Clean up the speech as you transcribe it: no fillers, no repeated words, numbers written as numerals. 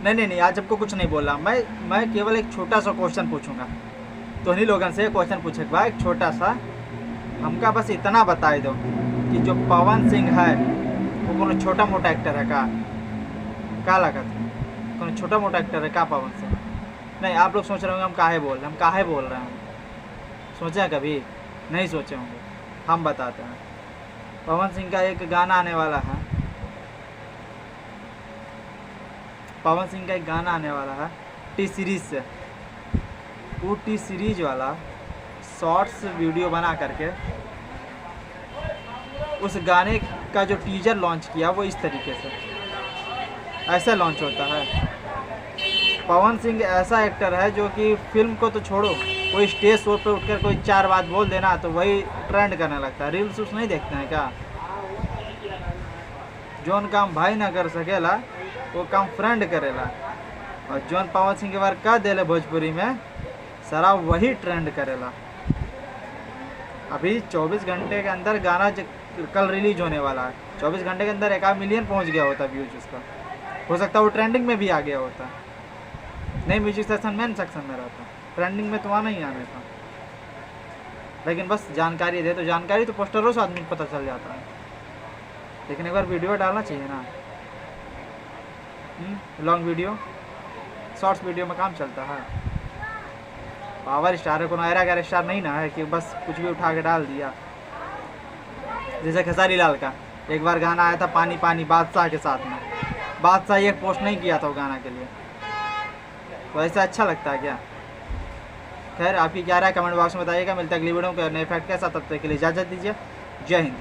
नहीं नहीं नहीं, आज आपको कुछ नहीं बोला। मैं केवल एक छोटा सा क्वेश्चन पूछूंगा। तो नहीं लोगन से क्वेश्चन पूछेगा एक छोटा सा, हमका बस इतना बता दो कि जो पवन सिंह है वो कोनो छोटा मोटा एक्टर है का लगा था? कोनो छोटा मोटा एक्टर है का पवन सिंह? नहीं, आप लोग सोच रहे होंगे हम काहे बोल रहे हैं। सोचे हैं कभी? नहीं सोचे होंगे। हम बताते हैं। पवन सिंह का एक गाना आने वाला है, पवन सिंह का एक गाना आने वाला है टी सीरीज से। वो टी सीरीज वाला शॉर्ट्स वीडियो बना करके उस गाने का जो टीजर लॉन्च किया वो इस तरीके से ऐसा लॉन्च होता है। पवन सिंह ऐसा एक्टर है जो कि फिल्म को तो छोड़ो, कोई स्टेज शो पे उठकर कोई 4 बात बोल देना तो वही ट्रेंड करने लगता है। रील्स उस नहीं देखते हैं क्या? जोन काम भाई ना कर सकेला वो काम फ्रेंड करेला, और जोन पवन सिंह के बार कह देले भोजपुरी में सारा वही ट्रेंड करेला। अभी 24 घंटे के अंदर गाना कल रिलीज होने वाला है, 24 घंटे के अंदर 1 मिलियन पहुंच गया होता व्यूज उसका। हो सकता है वो ट्रेंडिंग में भी आ गया होता। नहीं, म्यूजिक सेक्शन मेन सेक्शन में रहता, ट्रेंडिंग में तो वहाँ नहीं आने था। लेकिन बस जानकारी दे, तो जानकारी तो पोस्टरों से आदमी को पता चल जाता है, लेकिन एक बार वीडियो डालना चाहिए ना। लॉन्ग वीडियो, शॉर्ट्स वीडियो में काम चलता है। पावर स्टार है, कोनो ऐरा गैर स्टार नहीं ना है कि बस कुछ भी उठा के डाल दिया। जैसे खेसारी लाल का एक बार गाना आया था पानी पानी बादशाह के साथ में, बादशाह एक पोस्ट नहीं किया था वो गाना के लिए, तो ऐसा अच्छा लगता है क्या? खैर, आपकी क्या राय कमेंट बॉक्स में बताइएगा। मिलता है अगली वीडियो में नए फैक्ट के साथ, तब तक के लिए इजाज़त दीजिए। जय हिंद।